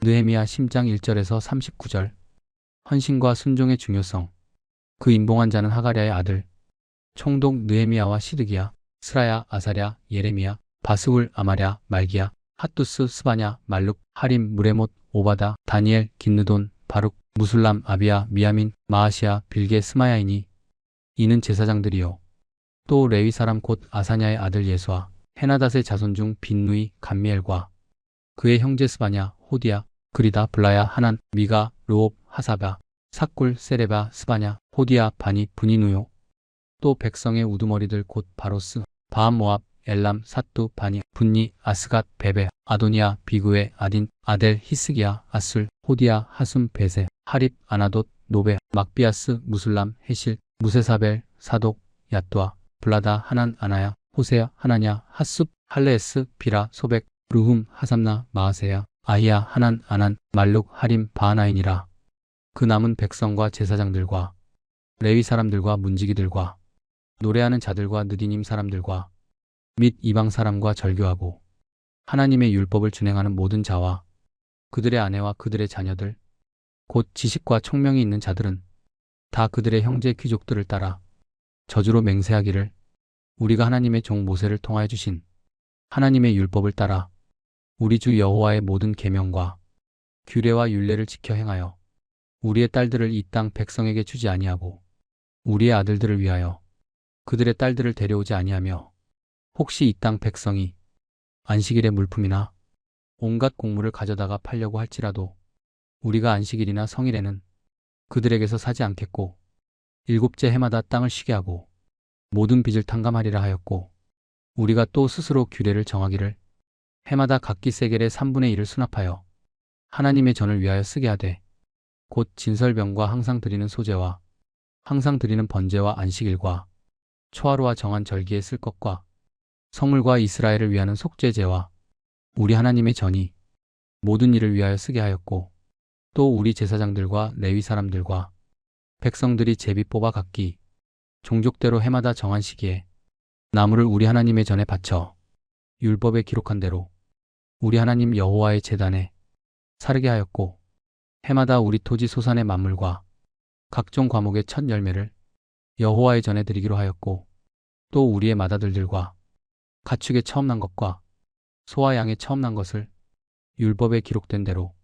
느헤미야 10장 1절에서 39절. 헌신과 순종의 중요성. 그 임봉한 자는 하가랴의 아들 총독 느헤미야와 시드기야, 스라야, 아사랴, 예레미야, 바스울, 아마랴, 말기야, 핫두스, 스바냐, 말룩, 하림, 무레못, 오바다, 다니엘, 긴느돈, 바룩, 무술람, 아비야, 미야민, 마아시야, 빌게, 스마야이니. 이는 제사장들이요. 또 레위 사람 곧 아사냐의 아들 예수와 헤나닷의 자손 중 빈누이, 감미엘과 그의 형제 스바냐, 호디야, 그리다, 블라야, 하난, 미가, 르옵, 하사바, 삭굴, 세레바, 스바냐, 호디야, 바니, 분이누요. 또 백성의 우두머리들 곧 바로스, 바암 모압, 엘람, 사뚜, 바니, 분니, 아스갓, 베베, 아도니아, 비그웨, 아딘, 아델, 히스기야, 아술, 호디야, 하숨, 베세, 하립, 아나돗, 노베, 막비아스, 무술람, 헤실, 무세사벨, 사독, 야뚜아, 블라다, 하난, 아나야, 호세야, 하나냐, 핫숲, 할레에스, 비라, 소백, 르훔, 하삼나, 마아세야, 아히야, 하난, 아난, 말룩, 하림, 바하나인이라. 그 남은 백성과 제사장들과 레위 사람들과 문지기들과 노래하는 자들과 느디님 사람들과 및 이방 사람과 절교하고 하나님의 율법을 준행하는 모든 자와 그들의 아내와 그들의 자녀들 곧 지식과 총명이 있는 자들은 다 그들의 형제 귀족들을 따라 저주로 맹세하기를 우리가 하나님의 종 모세를 통하여 주신 하나님의 율법을 따라 우리 주 여호와의 모든 계명과 규례와 율례를 지켜 행하여 우리의 딸들을 이 땅 백성에게 주지 아니하고 우리의 아들들을 위하여 그들의 딸들을 데려오지 아니하며 혹시 이 땅 백성이 안식일의 물품이나 온갖 곡물을 가져다가 팔려고 할지라도 우리가 안식일이나 성일에는 그들에게서 사지 않겠고 일곱째 해마다 땅을 쉬게 하고 모든 빚을 탕감하리라 하였고 우리가 또 스스로 규례를 정하기를 해마다 각기 세겔의 3분의 1을 수납하여 하나님의 전을 위하여 쓰게 하되 곧 진설병과 항상 드리는 소제와 항상 드리는 번제와 안식일과 초하루와 정한 절기에 쓸 것과 성물과 이스라엘을 위하는 속죄제와 우리 하나님의 전이 모든 일을 위하여 쓰게 하였고 또 우리 제사장들과 레위 사람들과 백성들이 제비 뽑아 각기 종족대로 해마다 정한 시기에 나무를 우리 하나님의 전에 바쳐 율법에 기록한 대로 우리 하나님 여호와의 제단에 사르게 하였고 해마다 우리 토지 소산의 만물과 각종 과목의 첫 열매를 여호와의 전에 드리기로 하였고 또 우리의 맏아들들과 가축의 처음 난 것과 소와 양의 처음 난 것을 율법에 기록된 대로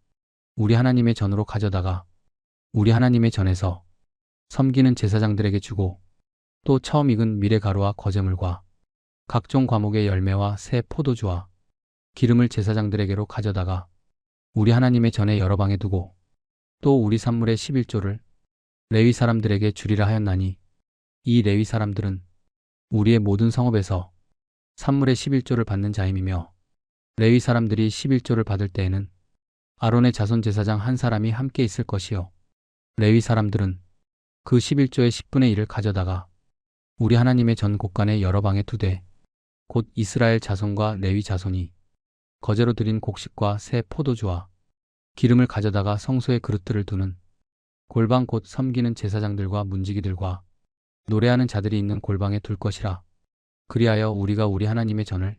우리 하나님의 전으로 가져다가 우리 하나님의 전에서 섬기는 제사장들에게 주고 또 처음 익은 미레가루와 거제물과 각종 과목의 열매와 새 포도주와 기름을 제사장들에게로 가져다가 우리 하나님의 전에 여러 방에 두고 또 우리 산물의 11조를 레위 사람들에게 주리라 하였나니 이 레위 사람들은 우리의 모든 성읍에서 산물의 11조를 받는 자임이며 레위 사람들이 11조를 받을 때에는 아론의 자손 제사장 한 사람이 함께 있을 것이요 레위 사람들은 그 11조의 10분의 1을 가져다가 우리 하나님의 전 곳간에 여러 방에 두되 곧 이스라엘 자손과 레위 자손이 거제로 드린 곡식과 새 포도주와 기름을 가져다가 성소의 그릇들을 두는 골방 곧 섬기는 제사장들과 문지기들과 노래하는 자들이 있는 골방에 둘 것이라. 그리하여 우리가 우리 하나님의 전을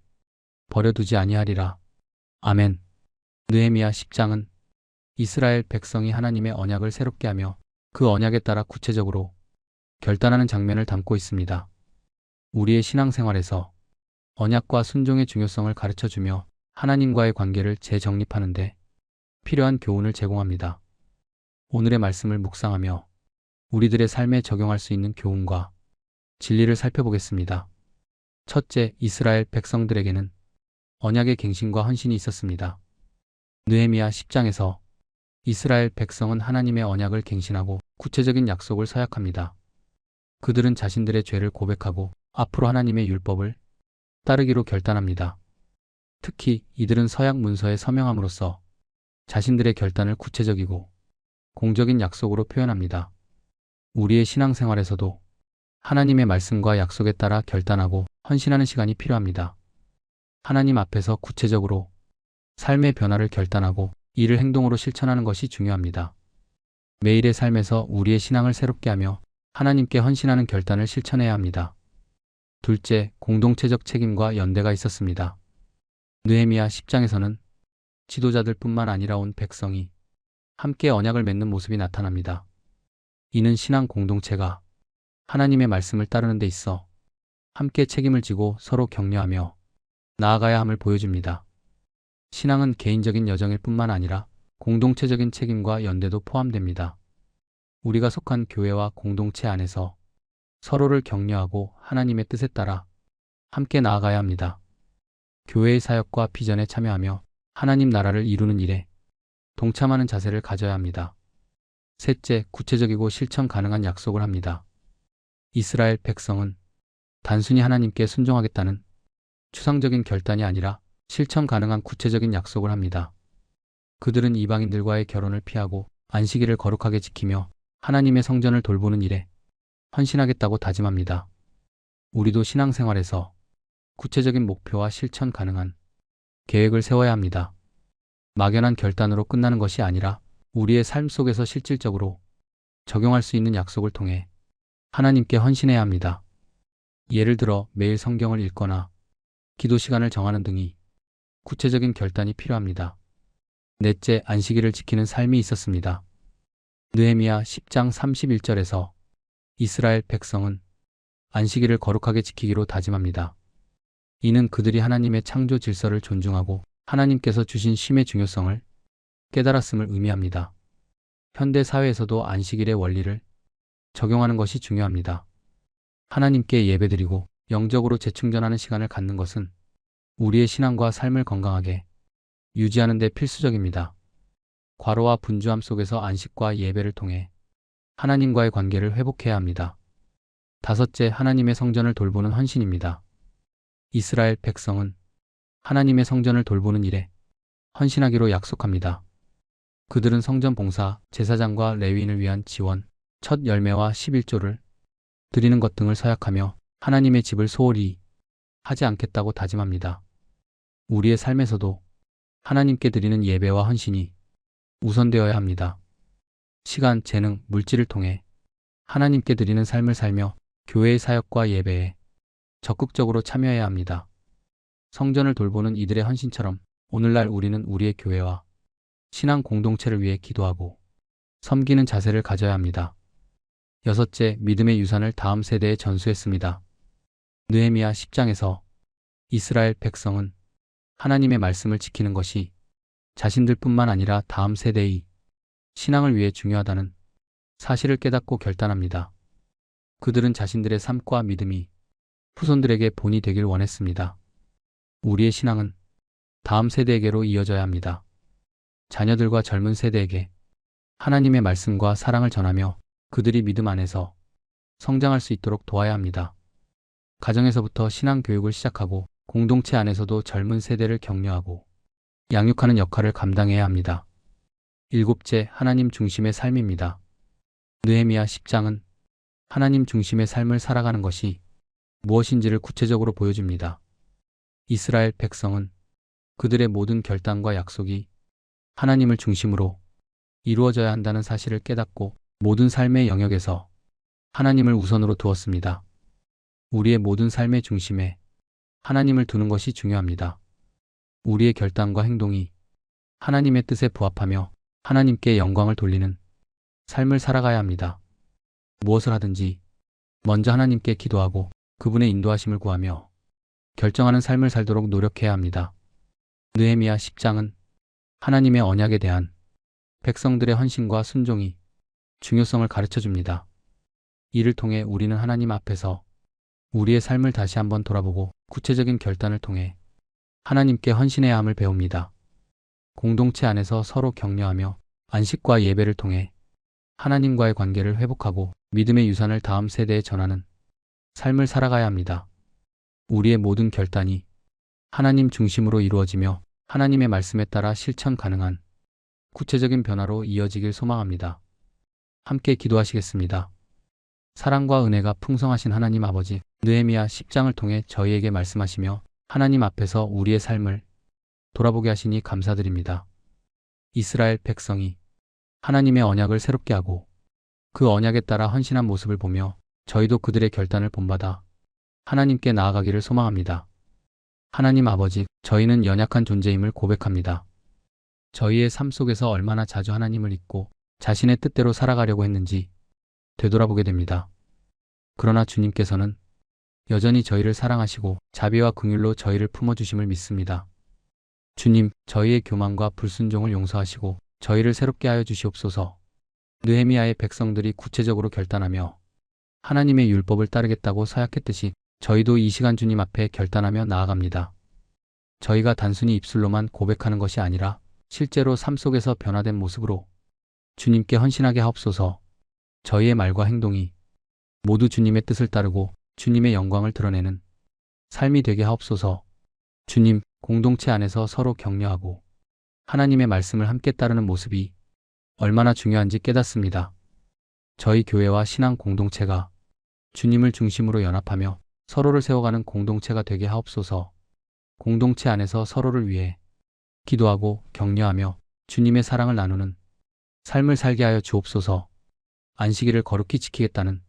버려두지 아니하리라. 아멘. 느헤미야 10장은 이스라엘 백성이 하나님의 언약을 새롭게 하며 그 언약에 따라 구체적으로 결단하는 장면을 담고 있습니다. 우리의 신앙생활에서 언약과 순종의 중요성을 가르쳐주며 하나님과의 관계를 재정립하는 데 필요한 교훈을 제공합니다. 오늘의 말씀을 묵상하며 우리들의 삶에 적용할 수 있는 교훈과 진리를 살펴보겠습니다. 첫째, 이스라엘 백성들에게는 언약의 갱신과 헌신이 있었습니다. 느헤미야 10장에서 이스라엘 백성은 하나님의 언약을 갱신하고 구체적인 약속을 서약합니다. 그들은 자신들의 죄를 고백하고 앞으로 하나님의 율법을 따르기로 결단합니다. 특히 이들은 서약 문서에 서명함으로써 자신들의 결단을 구체적이고 공적인 약속으로 표현합니다. 우리의 신앙생활에서도 하나님의 말씀과 약속에 따라 결단하고 헌신하는 시간이 필요합니다. 하나님 앞에서 구체적으로 삶의 변화를 결단하고 이를 행동으로 실천하는 것이 중요합니다. 매일의 삶에서 우리의 신앙을 새롭게 하며 하나님께 헌신하는 결단을 실천해야 합니다. 둘째, 공동체적 책임과 연대가 있었습니다. 느헤미야 10장에서는 지도자들뿐만 아니라 온 백성이 함께 언약을 맺는 모습이 나타납니다. 이는 신앙 공동체가 하나님의 말씀을 따르는 데 있어 함께 책임을 지고 서로 격려하며 나아가야 함을 보여줍니다. 신앙은 개인적인 여정일 뿐만 아니라 공동체적인 책임과 연대도 포함됩니다. 우리가 속한 교회와 공동체 안에서 서로를 격려하고 하나님의 뜻에 따라 함께 나아가야 합니다. 교회의 사역과 비전에 참여하며 하나님 나라를 이루는 일에 동참하는 자세를 가져야 합니다. 셋째, 구체적이고 실천 가능한 약속을 합니다. 이스라엘 백성은 단순히 하나님께 순종하겠다는 추상적인 결단이 아니라 실천 가능한 구체적인 약속을 합니다. 그들은 이방인들과의 결혼을 피하고 안식일을 거룩하게 지키며 하나님의 성전을 돌보는 일에 헌신하겠다고 다짐합니다. 우리도 신앙생활에서 구체적인 목표와 실천 가능한 계획을 세워야 합니다. 막연한 결단으로 끝나는 것이 아니라 우리의 삶 속에서 실질적으로 적용할 수 있는 약속을 통해 하나님께 헌신해야 합니다. 예를 들어 매일 성경을 읽거나 기도 시간을 정하는 등이 구체적인 결단이 필요합니다. 넷째, 안식일을 지키는 삶이 있었습니다. 느헤미야 10장 31절에서 이스라엘 백성은 안식일을 거룩하게 지키기로 다짐합니다. 이는 그들이 하나님의 창조 질서를 존중하고 하나님께서 주신 쉼의 중요성을 깨달았음을 의미합니다. 현대 사회에서도 안식일의 원리를 적용하는 것이 중요합니다. 하나님께 예배드리고 영적으로 재충전하는 시간을 갖는 것은 우리의 신앙과 삶을 건강하게 유지하는 데 필수적입니다. 과로와 분주함 속에서 안식과 예배를 통해 하나님과의 관계를 회복해야 합니다. 다섯째, 하나님의 성전을 돌보는 헌신입니다. 이스라엘 백성은 하나님의 성전을 돌보는 일에 헌신하기로 약속합니다. 그들은 성전 봉사, 제사장과 레위인을 위한 지원, 첫 열매와 11조를 드리는 것 등을 서약하며 하나님의 집을 소홀히 하지 않겠다고 다짐합니다. 우리의 삶에서도 하나님께 드리는 예배와 헌신이 우선되어야 합니다. 시간, 재능, 물질을 통해 하나님께 드리는 삶을 살며 교회의 사역과 예배에 적극적으로 참여해야 합니다. 성전을 돌보는 이들의 헌신처럼 오늘날 우리는 우리의 교회와 신앙 공동체를 위해 기도하고 섬기는 자세를 가져야 합니다. 여섯째, 믿음의 유산을 다음 세대에 전수했습니다. 느헤미야 10장에서 이스라엘 백성은 하나님의 말씀을 지키는 것이 자신들뿐만 아니라 다음 세대의 신앙을 위해 중요하다는 사실을 깨닫고 결단합니다. 그들은 자신들의 삶과 믿음이 후손들에게 본이 되길 원했습니다. 우리의 신앙은 다음 세대에게로 이어져야 합니다. 자녀들과 젊은 세대에게 하나님의 말씀과 사랑을 전하며 그들이 믿음 안에서 성장할 수 있도록 도와야 합니다. 가정에서부터 신앙 교육을 시작하고 공동체 안에서도 젊은 세대를 격려하고 양육하는 역할을 감당해야 합니다. 일곱째, 하나님 중심의 삶입니다. 느헤미야 10장은 하나님 중심의 삶을 살아가는 것이 무엇인지를 구체적으로 보여줍니다. 이스라엘 백성은 그들의 모든 결단과 약속이 하나님을 중심으로 이루어져야 한다는 사실을 깨닫고 모든 삶의 영역에서 하나님을 우선으로 두었습니다. 우리의 모든 삶의 중심에 하나님을 두는 것이 중요합니다. 우리의 결단과 행동이 하나님의 뜻에 부합하며 하나님께 영광을 돌리는 삶을 살아가야 합니다. 무엇을 하든지 먼저 하나님께 기도하고 그분의 인도하심을 구하며 결정하는 삶을 살도록 노력해야 합니다. 느헤미야 10장은 하나님의 언약에 대한 백성들의 헌신과 순종이 중요성을 가르쳐 줍니다. 이를 통해 우리는 하나님 앞에서 우리의 삶을 다시 한번 돌아보고 구체적인 결단을 통해 하나님께 헌신해야 함을 배웁니다. 공동체 안에서 서로 격려하며 안식과 예배를 통해 하나님과의 관계를 회복하고 믿음의 유산을 다음 세대에 전하는 삶을 살아가야 합니다. 우리의 모든 결단이 하나님 중심으로 이루어지며 하나님의 말씀에 따라 실천 가능한 구체적인 변화로 이어지길 소망합니다. 함께 기도하시겠습니다. 사랑과 은혜가 풍성하신 하나님 아버지, 느헤미야 10장을 통해 저희에게 말씀하시며 하나님 앞에서 우리의 삶을 돌아보게 하시니 감사드립니다. 이스라엘 백성이 하나님의 언약을 새롭게 하고 그 언약에 따라 헌신한 모습을 보며 저희도 그들의 결단을 본받아 하나님께 나아가기를 소망합니다. 하나님 아버지, 저희는 연약한 존재임을 고백합니다. 저희의 삶 속에서 얼마나 자주 하나님을 잊고 자신의 뜻대로 살아가려고 했는지 되돌아보게 됩니다. 그러나 주님께서는 여전히 저희를 사랑하시고 자비와 긍휼로 저희를 품어주심을 믿습니다. 주님, 저희의 교만과 불순종을 용서하시고 저희를 새롭게 하여 주시옵소서. 느헤미야의 백성들이 구체적으로 결단하며 하나님의 율법을 따르겠다고 서약했듯이 저희도 이 시간 주님 앞에 결단하며 나아갑니다. 저희가 단순히 입술로만 고백하는 것이 아니라 실제로 삶 속에서 변화된 모습으로 주님께 헌신하게 하옵소서. 저희의 말과 행동이 모두 주님의 뜻을 따르고 주님의 영광을 드러내는 삶이 되게 하옵소서. 주님, 공동체 안에서 서로 격려하고 하나님의 말씀을 함께 따르는 모습이 얼마나 중요한지 깨닫습니다. 저희 교회와 신앙 공동체가 주님을 중심으로 연합하며 서로를 세워가는 공동체가 되게 하옵소서. 공동체 안에서 서로를 위해 기도하고 격려하며 주님의 사랑을 나누는 삶을 살게 하여 주옵소서. 안식일을 거룩히 지키겠다는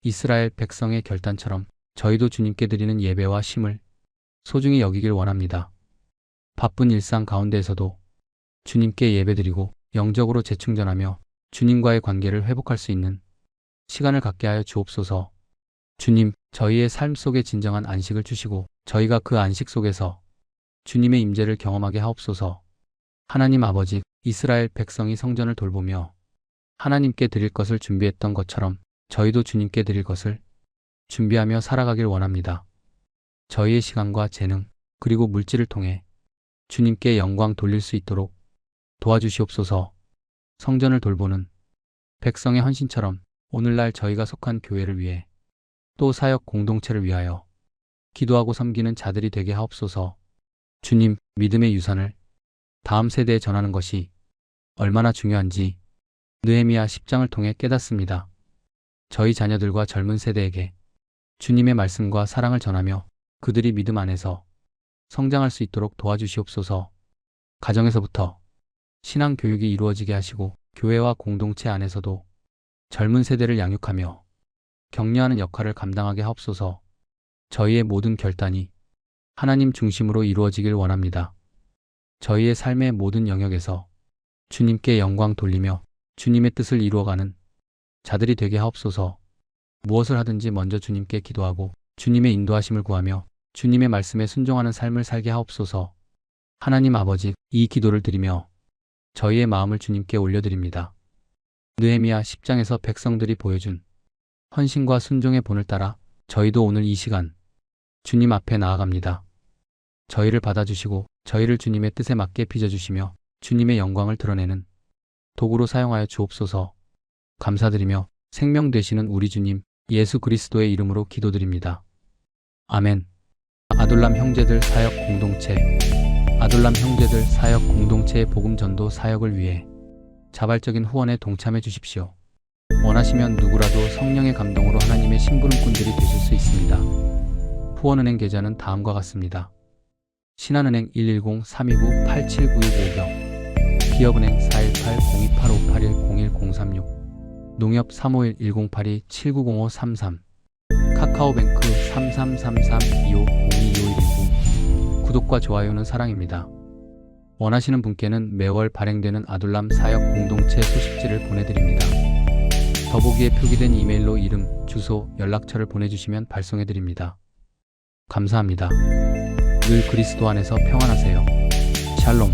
이스라엘 백성의 결단처럼 저희도 주님께 드리는 예배와 쉼을 소중히 여기길 원합니다. 바쁜 일상 가운데에서도 주님께 예배드리고 영적으로 재충전하며 주님과의 관계를 회복할 수 있는 시간을 갖게 하여 주옵소서. 주님, 저희의 삶 속에 진정한 안식을 주시고 저희가 그 안식 속에서 주님의 임재를 경험하게 하옵소서. 하나님 아버지, 이스라엘 백성이 성전을 돌보며 하나님께 드릴 것을 준비했던 것처럼 저희도 주님께 드릴 것을 준비하며 살아가길 원합니다. 저희의 시간과 재능 그리고 물질을 통해 주님께 영광 돌릴 수 있도록 도와주시옵소서. 성전을 돌보는 백성의 헌신처럼 오늘날 저희가 속한 교회를 위해 또 사역 공동체를 위하여 기도하고 섬기는 자들이 되게 하옵소서. 주님, 믿음의 유산을 다음 세대에 전하는 것이 얼마나 중요한지 느헤미야 10장을 통해 깨닫습니다. 저희 자녀들과 젊은 세대에게 주님의 말씀과 사랑을 전하며 그들이 믿음 안에서 성장할 수 있도록 도와주시옵소서. 가정에서부터 신앙 교육이 이루어지게 하시고 교회와 공동체 안에서도 젊은 세대를 양육하며 격려하는 역할을 감당하게 하옵소서. 저희의 모든 결단이 하나님 중심으로 이루어지길 원합니다. 저희의 삶의 모든 영역에서 주님께 영광 돌리며 주님의 뜻을 이루어가는 자들이 되게 하옵소서. 무엇을 하든지 먼저 주님께 기도하고 주님의 인도하심을 구하며 주님의 말씀에 순종하는 삶을 살게 하옵소서. 하나님 아버지, 이 기도를 드리며 저희의 마음을 주님께 올려드립니다. 느헤미야 10장에서 백성들이 보여준 헌신과 순종의 본을 따라 저희도 오늘 이 시간 주님 앞에 나아갑니다. 저희를 받아주시고 저희를 주님의 뜻에 맞게 빚어주시며 주님의 영광을 드러내는 도구로 사용하여 주옵소서. 감사드리며 생명 되시는 우리 주님 예수 그리스도의 이름으로 기도드립니다. 아멘. 아둘람 형제들 사역 공동체. 아둘람 형제들 사역 공동체의 복음 전도 사역을 위해 자발적인 후원에 동참해 주십시오. 원하시면 누구라도 성령의 감동으로 하나님의 심부름꾼들이 되실 수 있습니다. 후원은행 계좌는 다음과 같습니다. 신한은행 110-329-8796, 기업은행 418-028-581-01036, 농협 351-1082-790533, 카카오뱅크 3333-2502-2519. 구독과 좋아요는 사랑입니다. 원하시는 분께는 매월 발행되는 아둘람 사역 공동체 소식지를 보내드립니다. 더보기에 표기된 이메일로 이름, 주소, 연락처를 보내주시면 발송해드립니다. 감사합니다. 늘 그리스도 안에서 평안하세요. 샬롬.